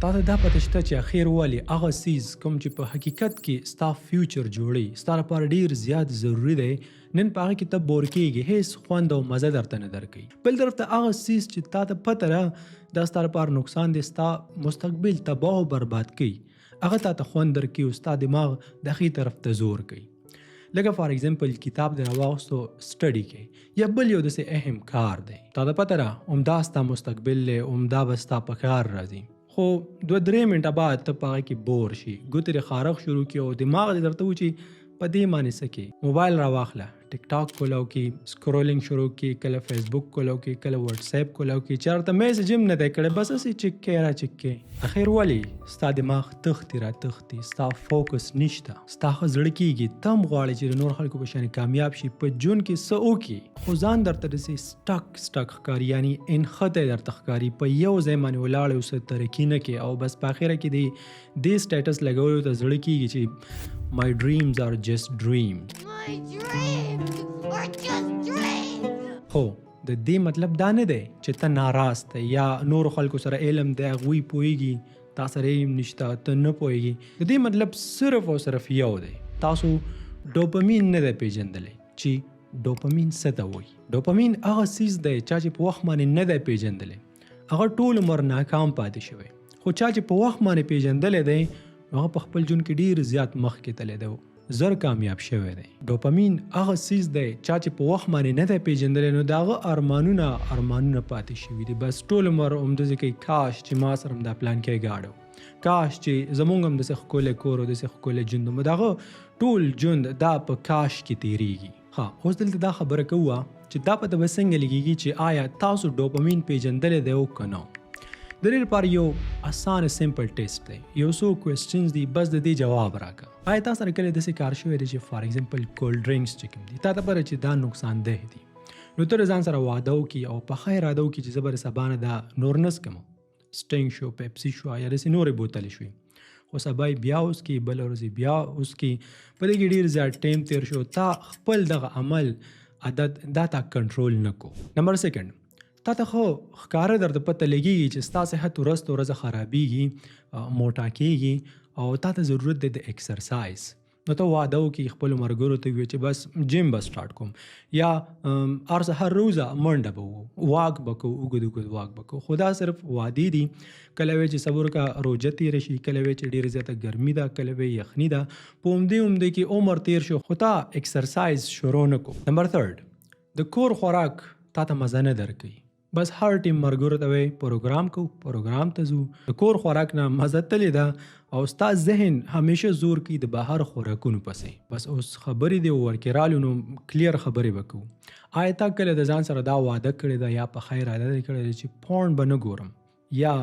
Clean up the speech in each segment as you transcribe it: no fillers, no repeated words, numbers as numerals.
تا ته دا پته شته چې اخر ولې هغه څیز کوم چې په حقیقت کې ستا فیوچر جوړي ستا لپاره ډیر زیات ضروری دی نن په هغه کې ته بور کېږي هیڅ خوند او مزه درته نه درکوي. بل طرف ته هغه څیز چې تا ته پته ده دا ستا لپاره نقصان دی ستا مستقبل تباه او برباد کوي هغه تا ته خوند درکوي او ستا دماغ د هغې طرف ته زور کوي. لکه فار ایگزامپل کتاب د راواغستو سټډي کې یا بل یو داسې اهم کار دی تا ته پته ده عمدا ستا مستقبل دی عمدا به ستا په کار راځي خو 2-3 منټه بعد ته په هغه کې بور شي ګوتې دې خارښ شروع کړي او دماغ دې درته ووایي چې په دې باندې څه کوې موبایل راواخله ټیک ټاک کولو کې سکرولینګ شروع کړي کله فیسبوک کولو کې کله واتساپ کولو کې چېرته میسج هم نه دی کړی بس هسې چک کې را چک کې اخر ولې ستا دماغ تښتي را تښتي ستا فوکس نشته ستا ښه زړه کېږي ته هم غواړې چې د نور خلکو په شانې کامیاب شي په ژوند کې څه وکړي خو ځان درته داسې سټک ښکاري یعنی انښتی درته ښکاري په یو ځای باندې ولاړ اوسه ترقي نه کوې او بس په اخره کې دې سټیټس لګولو ته زړه کېږي چې My dreams are just dreams. My dreams are just dreams. خو د دې مطلب دا نه دی چې ته ناراض ته یا نور خلکو سره علم دی هغوی پوهېږي تا سره علم نشته ته نه پوهېږي د دې مطلب صرف او صرف یو دی تاسو ډوپامین نه دی پیژندلی چې ډوپامین څه ته وایي. ډوپامین هغه څیز دی چا چې په وخت باندې نه دی پیژندلی هغه ټول عمر ناکام پاتې شوی خو چا چې په وخت باندې پیژندلی دی هغه په خپل ژوند کې ډیر زیات مخکې تللی دی زر کامیاب شوی دی. ډوپامین هغه څیز دی چا چې په وخت باندې نه دی پیژندلی نو د هغه ارمانونه پاتې شوي دي بس ټول عمر همداسې کوي کاش چې ما سره هم دا پلان کې ګاډو کاش چې زمونږ هم داسې ښکلی کور او داسې ښکلی ژوند و د هغه ټول ژوند دا په کاش کې تیریږي. اوس دلته دا خبره کوه چې دا پته به څنګه لګېږي چې آیا تاسو ډوپامین پیژندلی دی او که نه. د دې لپاره یو اسانه سمپل ټیسټ دی یو څو کوېسچنز دي بس د دې جواب راکړه. آیا تا سره کله داسې کار شوی دی چې فار ایگزامپل کولډ ډرنکس چې کوم دي تا ته پته چې دا نقصان ده دي نو ته ځان سره واده وکړي او په ښه اراده وکړي چې زه به د سبا نه دا نور نه څکم سټینګ شو پیپسي شو یا داسې نورې بوتلې شوې خو سبا یې بیا وڅکي بله ورځ بیا وڅکي په دې کې ډېر زیات ټایم تیر شو تا خپل دغه عمل عادت دا تا کنټرول نه کو. نمبر 2 تا ته خو ښکاره درته پته لګېږي چې ستا صحت ورځ په ورځ خرابېږي موټا کېږي او تا ته ضرورت دی د ایکسرسایز نو ته واده وکړي خپلو ملګرو ته ووایې چې بس جیم به سټارټ کوم یا هر سهار روزه منډه به وو واک به کوو اوږد واک به کوو خو دا صرف وعدې دي کله وایې چې صبر وکړه روژه تېره شي کله وایې چې ډېره زیاته ګرمي ده کله وایې یخني ده په همدې کې عمر تېر شو خو تا ایکسرسایز شروع نه کو. نمبر 3 د کور خوراک تا ته مزه نه درکوي بس هر ټیم مرګورو ته وایي پروګرام ته ځو د کور خوراک نه مزه تلې ده او ستا ذهن همیشه زور کوي د بهر خوراکونو پسې بس اوس خبرې دی ورکې رالو نو کلیر خبرې به کوو. آیا تا کله د ځان سره دا واده کړی ده یا په ښه اراده دې کړی ده چې پورن به نه ګورم یا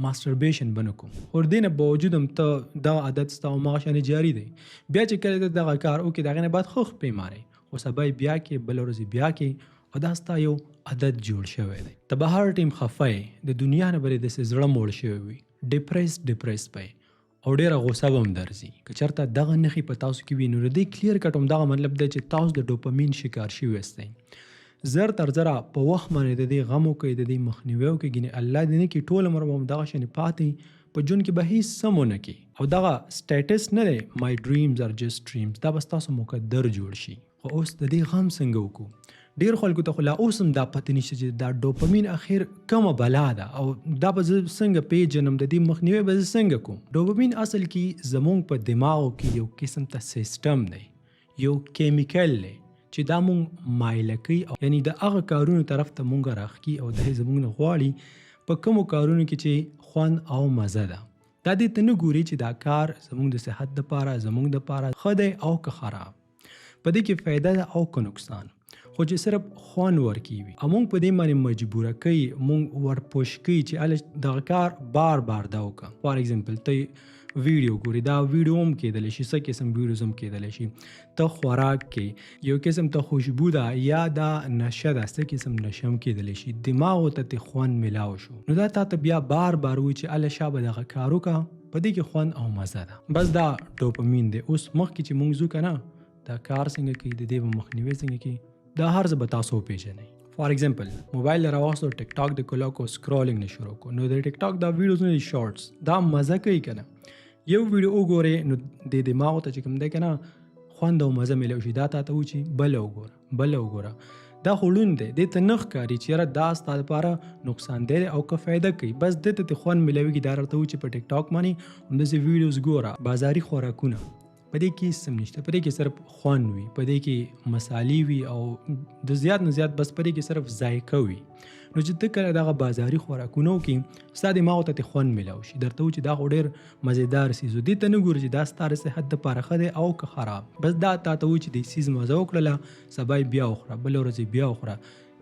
ماسټربیشن به نه کوم خو د دې نه باوجود هم ته دغه عادت ستا هماغه شانې جاري دی بیا چې کله ته دغه کار وکړې د هغې نه بعد ښه خپې مارې خو سبا یې بیا کې بله ورځ بیا کې او دا ستا یو عادت جوړ شوی دی. ته به هر ټیم خفه یې د دنیا نه به داسې زړه موړ شوی وي ډپریس به او ډېره غوسه به هم درځي که چېرته دغه نښې په تاسو کې وي نو د دې کلیر کټ همدغه مطلب دی چې تاسو د ډوپامین شکار شوي یاستئ. زر تر زره په وخت باندې د دې غم وکړئ د دې مخنیوی وکړئ ګینې الله دې نه کړي ټول عمر به همدغه شانې پاتې په ژوند کې به هیڅ سم ونه کړي او دغه سټیټس نه دی مای ډریمز آر جسټ ډریمز دا به ستاسو مقدر جوړ شي. خو اوس د دې غم څنګه وکړو ډیر خلکو ته خو لا اوس هم دا پته نشته چې دا ډوپامین اخر کومه بلا ده او دا به زه څنګه پیژنم د دې مخنیوی به زه څنګه کوم. ډوپامین اصل کې زمونږ په دماغو کې یو قسم ته سیسټم دی یو کیمیکل دی چې دا مونږ مایله کوي یعنی د هغه کارونو طرف ته مونږ راښکي او د زمونږ نه غواړي په کومو کارونو کې چې خوند او مزه ده دا دې ته نه ګوري چې دا کار زمونږ د صحت دپاره زمونږ دپاره ښه دی او که خراب په دې کې فایده ده او که نقصان خو چې صرف خوند ورکوي مونږ په دې باندې مجبوره کوي مونږ ورپوش کوي چې دغه کار بار دا وکړه. فار ایگزامپل ته ویډیو ګوري دا ویډیو هم کېدلی شي څه قسم ویډیوز هم کېدلی شي ته خوراک کې یو قسم ته خوشبو ده یا دا نشه ده څه قسم نشه هم کېدلی شي دماغو ته خوند میلاو شو نو دا تا ته بیا بار وایي چې الله شا به دغه کار وکړه په دې کې خوند او مزه ده بس دا ډوپامین دی. اوس مخکې چې مونږ ځو که نه دا کار څنګه کوي د دې به مخنیوی څنګه کوي دا هر څه به تاسو وپېژنئ. فار ایگزامپل موبایل راوستو ټیک ټاک د کولو کو سکرولینګ نه شروع کو نو د ټیک ټاک دا ویډیوز نه شارټس دا مزه کوي کنه یو ویډیو وګورئ نو د دماغ ته چې کوم دی کنه خوند او مزه ملو شي دا ته و چې بل وګوره دا خلون دی د ته نخ کاری چې دا ستاسو لپاره نقصان دی او که فائدہ کوي بس د ته خوند ملويږي دا راته و چې په ټیک ټاک باندې هم د ویډیوز ګوره بازاري خوراکونه پدې کې سم نشته پدې کې صرف خوان وي پدې کې مصالې وي او د زیات نه زیات بس پدې کې صرف ذایقه وي نو چې ته کله دغه بازاري خوراکونو کې ستاسو دماغ ته خوند ملو شي درته چې دا ډېر مزیدار سیز دي ته نه ګوري چې دا ستاره صحت لپاره ښه دی او که خراب بس دا ته چې د سیز مزه وکړله سبا بیا وخوره بل ورځ بیا وخوره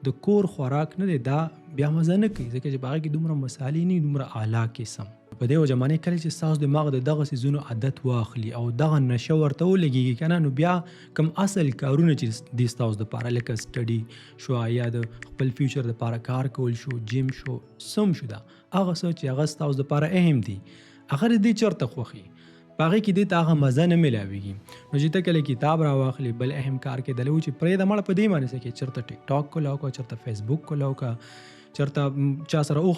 د کور خوراک نه دی دا بیا مزه نه کوي ځکه چې باغ کې دومره مصالې نه دومره اعلی قسم په دې زمانه کله چې ساوس دماغ د دغه سيزونو عادت واخلي او دغه نشه ورته ولګي کنه نو بیا کم اصل کارونه چې د ساوس د لپاره لکه سټډي شو یا د خپل فیوچر د لپاره کار کول شو جیم شو سم شو دا هغه څه چې هغه ساوس د لپاره اهم دي هغه دې چرته خوخي باغې کې دې ته هغه مزه نه ملاويږي نو چې ته کله کتاب راواخلي بل اهم کار کې دلو چې پرې د مړ په دې معنی کې چرته ټیک ټاک کولاو کو چرته فیسبوک کولاو کا چرته چا سره او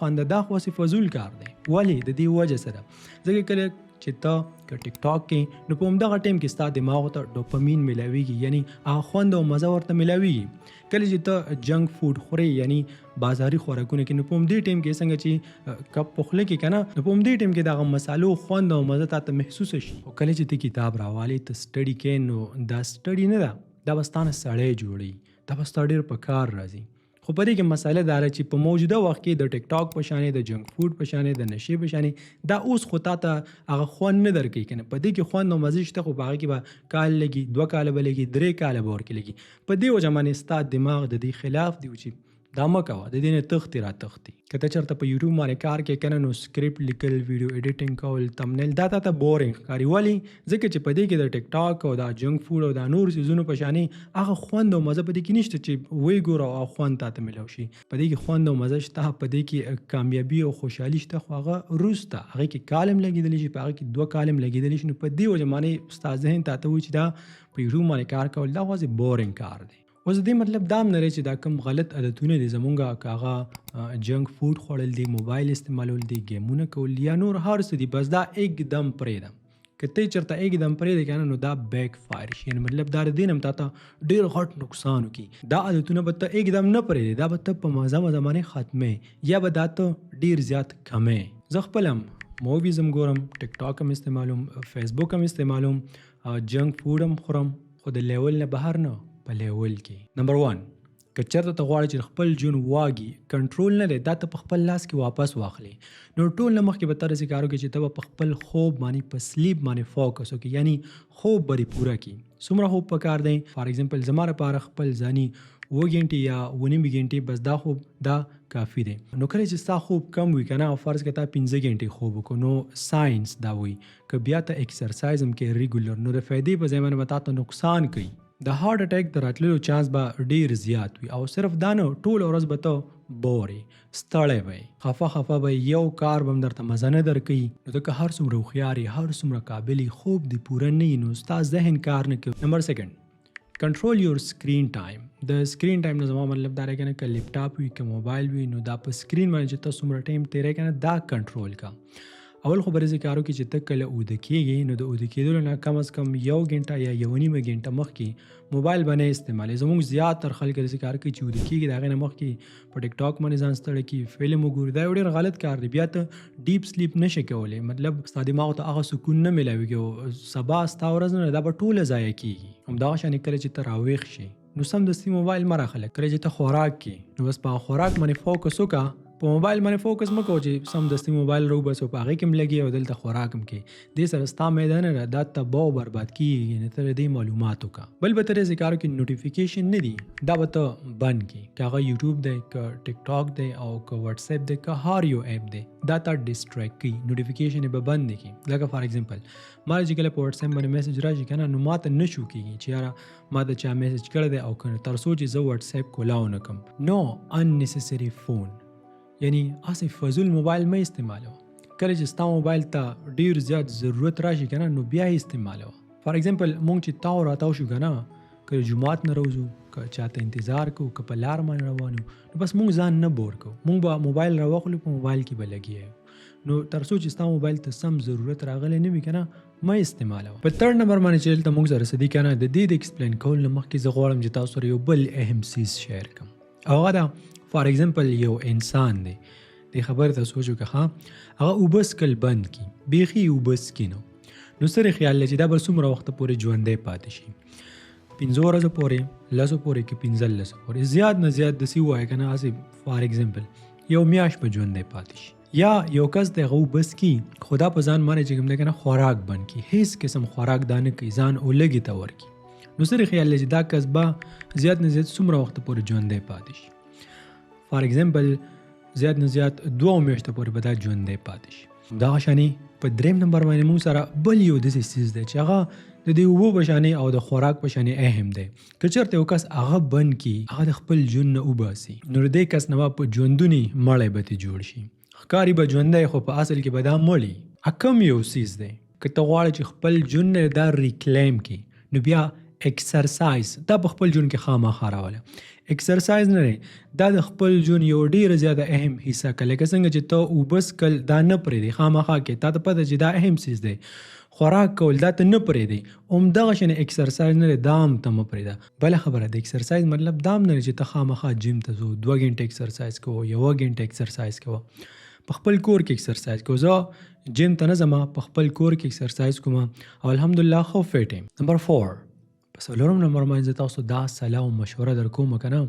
خانده دا خو سی فضول کار دی ولی د دې وجه سره ځکه کله چې ته ټیک ټاک کې نو په همدغه ټیم کې ستاسو دماغ ته ډوپامین ملاويږي یعنی هغه خوند او مزه ورته ملاويږي کله چې ته جنک فود خوري یعنی بازاري خوراکونه کې نو په همدې ټیم کې څنګه چې کپ پخله کې کنه نو په همدې ټیم کې دغه مسالو خوند او مزه ته محسوس شي او کله چې ته کتاب راوالي ته سټډي کې نو دا سټډي نه دا بستانه سړی جوړي دا بستانه ډېر په کار راځي خو په دې کې مسله دا چې په موجوده وخت کې د ټیک ټاک په شانې د جنک فود په شانې د نشي په شانې دا اوس خو ته هغه خوند نه درکې کنه په دې کې خوند او مزه شته خو باغ کې به کال لګي 2 کال به لګي 3 کال به ورکې لګي په دې وجه باندې ستاسو دماغ د دې خلاف دی چې دا مکوه د دې نه تختی را تختی کته چرته په یوټیوب باندې کار کې کنه نو سکرپټ لیکل ویډیو ایډیټینګ کول تمنیل دا ته بورینګ کاری ولی ځکه چې په دې کې د ټیک ټاک او د جنک فود او د نور سيزونو په شانې هغه خوند او مزه په دې کې نشته چې وی ګور او خوند ته ملو شي په دې کې خوند او مزه شته په دې کې کامیابی او خوشحالي شته خو هغه روسته هغه کې کالم لګیدل شي په هغه کې 2 کالم لګیدل شي نو په دې وجه باندې استاد ذهن ته وي چې دا په یوټیوب باندې کار کول دا غوځي بورینګ کار دی اوس دې مطلب دا نه لري چې دا کوم غلط عادتونه دي زمونږه کاغه جنک فود خوړل دي موبایل استعمالول دي گیمونه کول یا نور هر څه دي بس دا एकदम پرېدم کته چرته एकदम پرېد کنه نو دا بیک فایر شي مطلب دا دینم تا ډیر غټ نقصان کی دا عادتونه به ته एकदम نه پرېد دا به ته په مزه زمانه ختمه یا به دا ته ډیر زیات کمه زه خپلم موویزم ګورم ټیک ټاک هم استعمالوم فیسبوک هم استعمالوم جنک فود هم خورم خو د لیول نه بهر نه په لیول کې نمبر 1 کچرته ته غواړي چې خپل جون واګي کنټرول نه لري دا ته په خپل لاس کې واپس واخلي نو ټول نه مخکې به تر څه کارو کې چې ته په خپل خوب باندې په سلیپ باندې فوکس وکړي یعنی خوب بری پورا کی څومره خوب پکار دی فار ایگزامپل زماره لپاره خپل ځاني و غنټه یا ونیم غنټه بس دا خوب دا کافی دی نو کله چې ستا خوب کم وي کنه فرض کړه 15 غنټه خوب وکړو نو ساينس دا وایي ک بیا ته ایکسرسایز هم کې ریګولر نو د فائدې په ځای باندې وتا ته نقصان کوي د هارت اٹیک د راتلو چانس به ډیر زیات وي او صرف دانو ټول ورځ به ته بوري ستړی وي خفه به یو کار بم درته مزه نه درکې نو که هر څومره خواري هر څومره قابلی خوب دی پوره نه نو ستا ذهن کار نه کوي نمبر 2 کنټرول یور سکرین ټایم د سکرین ټایم نه زما مطلب دا راګنه ک لیپټاپ وي ک موبایل وي نو دا په سکرین باندې چې تاسو څومره ټایم تیرې کنه دا کنټرول کا اول خبرې ذکرو کې چې ته کله اود کېږي نو د اود کېدل نه کم از کم 1 غنټه یا 1.5 غنټه مخکې موبایل باندې استعمال زموږ زیات تر خلک ذکر کوي چې اود کېږي دا غنه مخکې په ټیک ټاک باندې ځان ستړی کی فلم وګوري دا ډېر غلط کار دی بیا ته ډیپ سلیپ نشي کولای مطلب ستاسو دماغ ته هغه سکون نه ملاويږي سبا ستاسو ورځ نه دا په ټوله ضایع کیږي هم دا شان کله چې ته راويخ شي نو سم دستي موبایل مراخله کړی چې ته خوراک کې نو بس په خوراک باندې فوکس وکړه په موبایل باندې فوکس مکو چې سم دستي موبایل رو بس په هغه کې لګي او دلته خوراکم کې دې سره ستا میدان را د تباہ برباد کیږي نه تر دې معلوماتو کا بل به تر ذکر کې نوټیفیکیشن نه دي دا به ته بند کی کاغه یوټیوب دی ک ټیک ټاک دی او ک واتس اپ دی ک هر یو اپ دی دا ته ډیسټریکټ کی نوټیفیکیشن به بند کی لکه فار ایگزامپل ما چې کله په واتس اپ باندې میسج راشي کنه نو ماته نشو کیږي چې یاره ما ته چا میسج کړی دی او کنه تر څو چې زه واتس اپ کولاو نکم نو اننیسیسری فون یعنی اسی فضول موبایل مې استعمالو کله چې ستا موبایل ته ډیر زیات ضرورت راشي کنه نو بیا یې استعمالو فار ایگزامپل مونږ چې تاو راتاو شو کنه که جمعات نه روزو که چاته انتظار کو که په لار باندې روانو نو بس مونږ ځان نه بور کو مونږ به موبایل راوخلو په موبایل کې به لګي نو تر څو چې ستا موبایل ته سم ضرورت راغلی نه وي که نه مه استعمالوه. په تھرډ نمبر باندې چې دلته مونږ سره څه دي که نه د دې د ایکسپلین کول نه مخکې زه غواړم چې تاسو سره یو بل اهم څیز شیر کړم او هغه ده فار ایگزامپل یو انسان دی دې خبرې ته سوچ وکړه هغه اوبه څښل بند کړي بیخي اوبه څښي نو سره خیال دی چې دا به څومره وخته پورې ژوندی پاتې شي 15 ورځو پورې 10 پورې کې 15 پورې زیات نه زیات داسې ووایه که نه هسې فار ایگزامپل یو میاشت به ژوندی پاتې شي یا یو کس د هغه بس کی خدا په ځان باندې چې کوم دی که نه خوراک بند کړي هیڅ قسم خوراک دا نه کوي ځان اولګې ته ورکړي نو سره خیال دی چې دا کس به زیات نه زیات څومره وخته پورې ژوندی پاتې شي فار ایگزامپل زیات نه زیات 2 میاشتو پورې به دا ژوندی پاتې شي. دغه شانې په دریم نمبر باندې موږ سره بل یو داسې څیز دی چې هغه د دې اوبو په شانې او د خوراک په شانې اهم دی که چېرته یو کس هغه بند کړي هغه د خپل ژوند نه وباسي نو د دې کس نه به په ژوندوني مړی به ترې جوړ شي ښکاري به ژوندی خو په اصل کې به دا مړي کم یو څیز دی که ته غواړې چې خپل ژوند نه دا ریکلیم کړي نو بیا ایکسرسایز دا په خپل ژوند کې خامخا راوله ایکسرسایز نه دی دا د خپل ژوند یو ډیره زیاته اهم حصه که لکه څنګه چې ته اوبه څښل دا نه پرېږدي خامخا کې تا ته پته چې دا اهم څیز دی خوراک کول دا ته نه پرېږدي همدغه شانې ایکسرسایز نه دی دا هم ته مه پرېږده بله خبره د ایکسرسایز مطلب دا هم نه دی چې ته خامخا جیم ته ځو 2 غنټې ایکسرسایز کوو 1 غنټه ایکسرسایز کوو په خپل کور کې ایکسرسایز کوو زه جیم ته نه ځم په خپل کور کې ایکسرسایز کوم او الحمدلله ښه فټ یم. نمبر 4 په څلورم نمبر باندې زه تاسو دا صلاح او مشوره در کوم که نه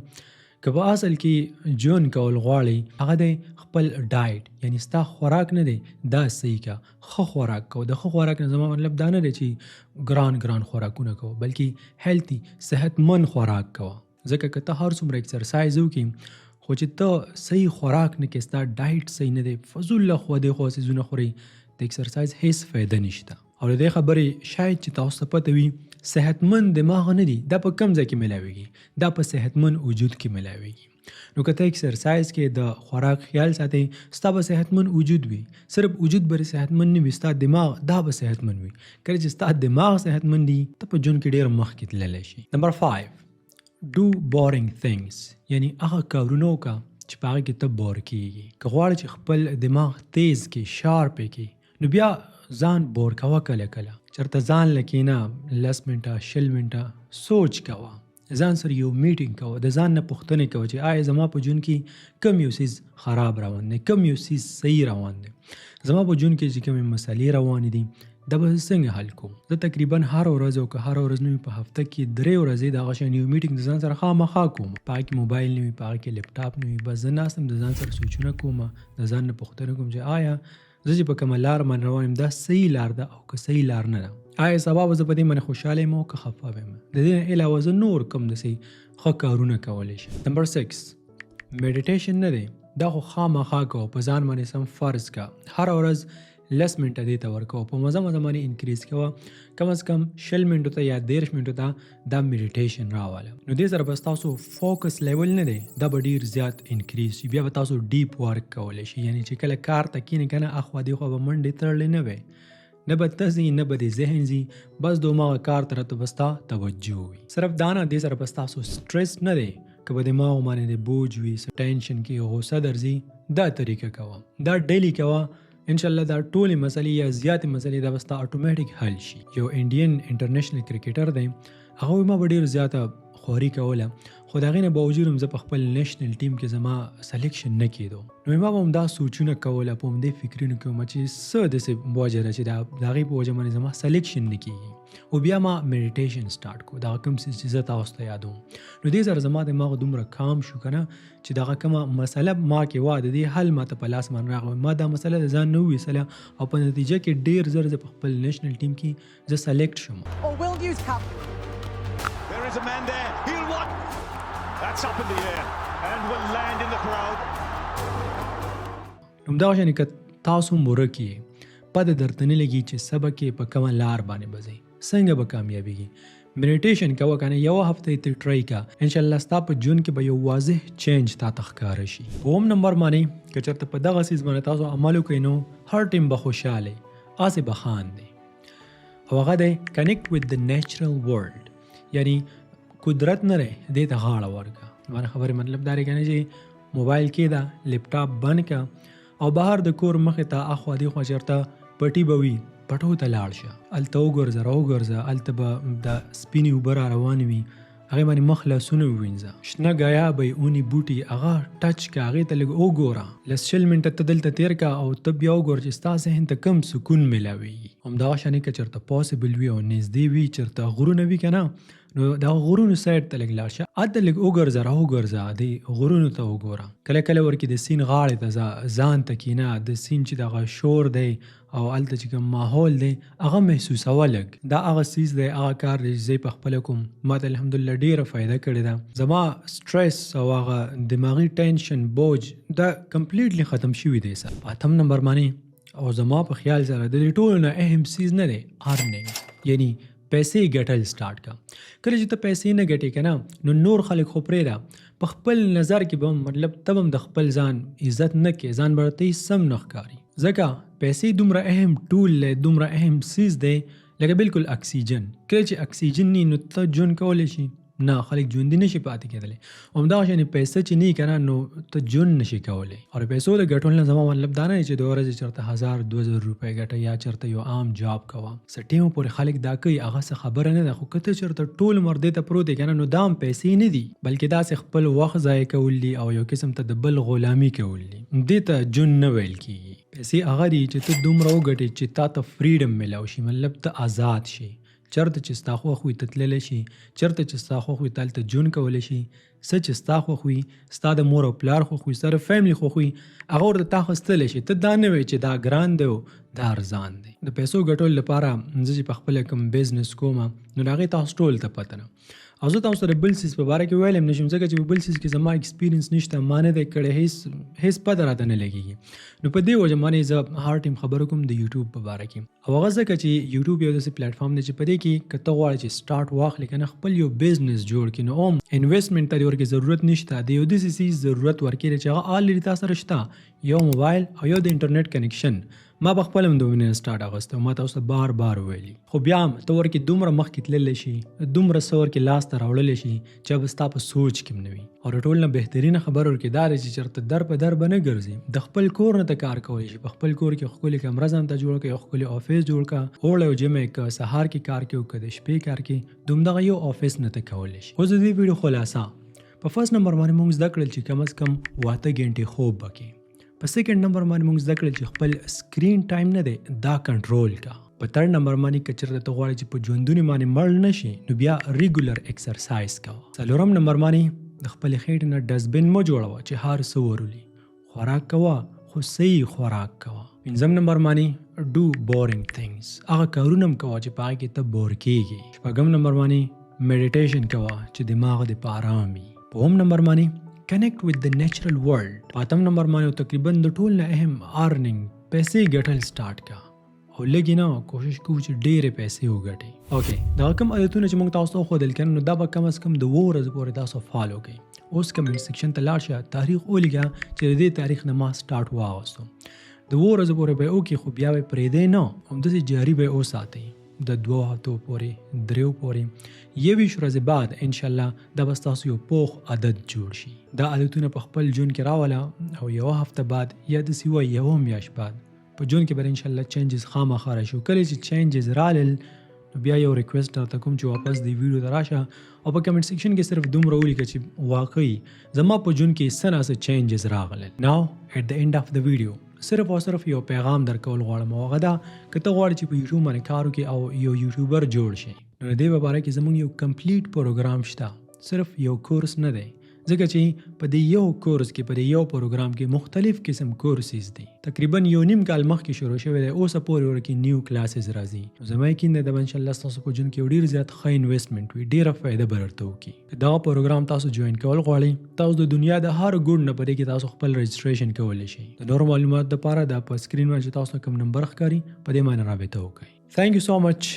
که په اصل کې ژوند کول غواړئ هغه دی خپل ډایټ یعنی ستا خوراک نه دی دا صحیح کا ښه خوراک کو د ښه خوراک نه زما مطلب دا نه دی چې ګران خوراکونه کوو بلکې هیلتي صحتمند خوراک کوه ځکه که ته هر څومره ایکسرسایز وکړي خو چې ته صحیح خوراک نه کې ستا ډایټ صحیح نه دی فضول له خودې خو څیزونه خورئ د ایکسرسایز هیڅ فایده نشته او د دې خبرې شاید چې تاسو ته پته وي صحتمند دماغ نه دی دا په کم ځای کې ملاویږي دا په صحتمند وجود کې ملاویږي نو که ته ایکسرسایز کې د خوراک خیال ساتي ستا به صحتمند وجود وي صرف وجود به صحتمند نه وي ستا دماغ دا به صحتمند وي کله چې ستا دماغ صحتمند وي ته په ژوند کې ډېر مخکې تللی شي. نمبر 5 do boring things یعنی هغه کارونه وکړه چې په هغه کې ته بور کېږي که غواړې چې خپل دماغ تیز کړي شارپ یې کړي نو بیا ځان بور کوه کله کله چېرته ځان له کښېنه 10 منټه 20 منټه سوچ کوه ځان سره یو میټینګ کوه د ځان نه پوښتنې کوه چې آیا زما په ژوند کې کم یو څیز خراب روان دی کم یو څیز صحیح روان دی زما په ژوند کې چې کومې مسلې روانې دي دا به څنګه حل کوم زه تقریبا هر ورځ او که هر ورځ نه وي په هفته کې 3 ورځې دغه شان یو میټینګ د ځان سره خامخا کوم په هغه کې موبایل نه وي په هغه کې لیپټاپ نه وي بس زه ناست یم د ځان سره سوچونه کوم د ځان نه پوښتنه کوم چې آیا زه چې په کومه لار باندې روان یم دا صحیح لار ده او که صحیح لار نه ده آیا سبا به زه په دې باندې خوشحاله یم او که خفه به یم د دې نه علاوه زه نور کوم داسې ښه کارونه کولی شم. نمبر 6 میډیټیشن نه دی دا خو خامخا کوه په ځان باندې سم فرض کا هر ورځ 10 منټه دې ته ورکوه په مزه باندې انکریز کوه کم از کم 20 منټو ته یا 13 منټو ته دا میډیټیشن راواله نو دې سره بس تاسو فوکس لیول نه دی دا به ډېر زیات انکریز شي بیا به تاسو ډیپ ورک کولی شي یعنی چې کله کار ته کښېنئ که نه اخوا دېخوا به منډې تړلې نه وی نه به ته ځي نه به دې ذهن ځي بس دومره کار طرف ته بس تا توجه وي صرف دا نه دې سره بس تاسو سټرس نه دی که به دماغ باندې د بوج وي ټینشن کې غوسه درځي دا طریقه کوه دا ډیلی کوه انشاءالله دا ټولې مسلې یا زیاتې مسلې دا بس تا اتوماتیک حل شي. یو انډین انټرنیشنل کرکټر دی هغه ما به ډېر زیاته خواري کوله خو د هغې نه باوجود هم زه په خپل نیشنل ټیم کې زما سلیکشن نه کېدو نو ما به هم دا سوچونه کوله په همدې فکرونه کې وم چې څه داسې وجه ده چې د هغې په وجه باندې زما سلیکشن نه کېږي او بیا ما میډیټیشن سټارټ کړو دغه کوم څیز چې زه تاسو ته یادوم نو دې سره زما دماغ دومره کام شو که نه چې دغه کومه مسله ما کې وه د دې حل ما ته په لاس باندې راغله ما دا مسله د ځان نه وویستله او په نتیجه کې ډېر زر زه په خپل نیشنل ټیم کې زه سلیکټ شوم. There is a man there. He'll what? That's up in the air and will land in the crowd. همدغه شانې که تاسو ورک یې پته درته نه لګي چې سبا کې په کومه لار باندې به ځئ څنګه به کامیابیږي میډیټیشن کوه که نه یوه هفته یې ترې ټرای کړه انشاءالله ستا په ژوند کې به یو واضح چینج تا ته ښکاره شي. اووم نمبر باندې که چېرته په دغه څیز باندې تاسو عمل وکړئ نو هر ټیم به خوشحاله هسې به خاندئ او هغه دی کنیکټ وذ د نیچرل ورلډ یعنی قدرت نه دی دې ته غاړه ورکړه. مانه خبرې مطلب دا دی کنه چې موبایل کې دا لپټاپ بند کړه او بهر د کور مخې ته اخوا دیخوا چېرته پټي به وي پټو ته لاړ شه، هلته وګرځه راوګرځه، هلته به د سپینې اوبه را روانې وي، هغې باندې مخ لاسونه ووینځه، شنه ګیا به یې اونې بوټي هغه ټچ کړه، هغې ته لږ وګوره، لس شل منټه ته دلته تېر کړه او ته بیا وګوره چې ستا ذهن ته کم سکون میلاویږي. همدغه شانې که چېرته پاسبل وي او نږدې وي چېرته غرونه وي که نه، نو د غرونو سایډ ته لږ لاړ شه، هلته لږ وګرځه راوګرځه، د غرونو ته وګوره، کله کله ورکې د سیند غاړې ته ځه، ځان ته کښېنه، د سیند چې دغه شور دی او هلته چې کوم ماحول دی هغه محسوسوه لږ. دا هغه څیز دی، هغه کار دی چې زه په خپله کوم، ما ته الحمدلله ډېره فایده کړې ده. زما سټرس او هغه دماغي ټینشن بوج دا کمپلیټلی ختم شوي دی سر. په 8 نمبر باندې او زما په خیال سره د دې ټولو نه اهم څیز نه دی ارننګ، یعنی پیسې ګټل سٹارټ کا. کله چې ته پیسې نه ګټې که نه نو نور خلک خو پرېږده، په خپل نظر کې به مطلب ته به هم د خپل ځان عزت نه کې، ځان به ته هېڅ سم نه ښکاري. ځکه پیسې دومره اهم ټول دی، دومره اهم څیز دی لکه بالکل اکسیجن. کله چې اکسیجن نه نو ته ژوند کولی شي نه، خلک ژوندي نشي پاتې کېدلی. همدغه شانې پیسه چې نه که نه نو ته ژوند نشي کولی. او پیسو د ګټلو نه زما مطلب دا نه دی چې د ورځې چېرته 1000-2000 روپۍ ګټه یا چېرته یو عام جاب کوه. څه ټیمه پورې خلک دا کوي هغه څه خبره نه ده، خو که ته چېرته ټول عمر دې ته پروت یې که نه نو دا هم پیسې نه دي، بلکې داسې خپل وخت ضایع کول دي او یو قسم ته د بل غلامي کول دي. دې ته ژوند نه ویل کېږي. پیسې هغه دي چې ته دومره وګټې چې تا ته فریډم میلاو شي، مطلب ته آزاد شي، چرته چې ستا خوښ وي ته تللی شي، چرته چې ستا خوښ وي ته هلته ژوند کولی شي، څه چې ستا خوښ وي، ستا د مور او پلار خوښ وي، ستا د فیملي خوښ وي، هغه ورته تا اخیستلی شي. ته دا نه وایې چې دا ګران دی او دا ارزان دی. د پیسو ګټلو لپاره زه چې په خپله کوم بزنس کوم نو د هغې تاسو ټول ته پته نه، او زه تاسو سره بل څیز په باره کې ویلی هم نشم ځکه چې په بل څیز کې زما ایکسپیرینس نشته، ما نه دی کړی، هېڅ پته راته نه لګېږي. نو په دې وجه باندې زه هر ټیم خبرو کوم د یوټیوب په باره کې، او هغه ځکه چې یوټیوب یو داسې پلیټفارم دی چې په دې کې که ته غواړې چې سټارټ واخلې که نه خپل یو بزنس جوړ کړي، نو هم انویسټمنټ ته دې ورکې ضرورت نشته، د یو داسې څیز ضرورت ورکړي چې هغه آلریډي تا سره شته، یو موبایل او یو د انټرنیټ کنیکشن. ما په خپل هم د ونې سټارټ اخیستی، ما تاسو ته بار بار ویلي، خو بیا هم ته ورکې دومره مخکې تللی شي، دومره څه ورکې لاس ته راوړلی شي چې به ستا په سوچ کې هم نه وي. او د ټول نه بهترینه خبره ورکې دا دی چې چېرته در په در به نه ګرځي، د خپل کور نه ته کار کولی شي، په خپل کور کې ښکلې کمره ځان ته جوړ کړه، یو ښکلې آفیس جوړ کړه، اوړه او جمعې که سهار کې کار کوي که د شپې کار کوي، دومدغه یو آفیس نه ته کولی شي. اوس د دې ویډیو خلاصه په فرست نمبر باندې موږ زده کړل چې کم از کم 8 غنټې خوب وکړي. په سیکنډ نمبر باندې موږ زده کړل چې خپل سکرین ټایم نه دی دا کنټرول کا. په تھرډ نمبر باندې که چېرته ته غواړې چې په ژوندونې باندې مړ نه شي نو بیا ریګولر ایکسرسایز کوه. څلورم نمبر باندې د خپلې خېټې نه ډسټبن مه جوړوه چې هر څه ورولي، خوراک کوه خو صحیح خوراک کوه. پنځم نمبر باندې ډو بورینګ تھنګز، هغه کارونه هم کوه چې په هغې کې ته بور کېږي. شپږم نمبر باندې میډیټیشن کوه چې دماغ دې په آرام وي. اووم نمبر باندې connect with the natural world. پاتم نمبر باندې تقریبا د ټول نه اهم ارننګ پیسې ګټل سٹارټ کا، او لګي نه کوشش کوو چې ډېرې پیسې وګټئ. اوکې دا کوم عادتونه چې موږ تاسو ته ښودل کړل نو دا به کم از کم د 2 ورځې پورې تاسو فالو کړئ. اوس کمنټ سیکشن ته لاړ شه، تاریخ ولیکه چې د دې تاریخ نه ما سٹارټ واغوستو، د 2 ورځې پورې به وکړئ، خو بیا به پرېږدئ نه، همداسې جاري به یې وساتئ د 2 هفتو پورې 3 پورې. 21 ورځې بعد انشاءالله دا به ستاسو یو پوخ عادت جوړ شي. دا عادتونه په خپل ژوند کې راوله او 1 هفته بعد یا داسې وایي 1 میاشت بعد په ژوند کې به انشاءالله چینجز خامخا راشي. کله چې چینجز رالل نو بیا یو ریکویسټ درته کوم چې واپس د ویډیو ته راشه او په کمنټ سیکشن کې صرف دومره ولیکه چې واقعي زما په ژوند کې څه نه څه چینجز راغلل. ناو ایٹ د اینډ اف د ویډیو صرف او صرف یو پیغام درکول غواړم، او هغه دا که ته غواړې چې په یوټیوب باندې کار وکړې او یو یوټیوبر جوړ شي نو د دې په باره کې زموږ یو کمپلیټ پروګرام شته، صرف یو کورس نه دی، ځکه چې په دې یو کورس کې په دې یو پروګرام کې مختلف قسم کورسز دي. تقریبا 1.5 کال مخکې شروع شوی دی، اوسه پورې ورکې نیو کلاسز راځي. زما یقین دی د انشاءالله ستاسو په ژوند کې ډېر زیات ښه انویسټمنټ وي، ډېره فایده به درته وکړي. دغه پروګرام تاسو جوین کول غواړئ، تاسو د دنیا د هر ګوټ نه په دې کې تاسو خپل رجسټریشن کولی شئ. د نورو معلوماتو دپاره دا په سکرین باندې چې تاسو کوم نمبر ښکاري په دې باندې رابطه وکړئ. Thank you so much.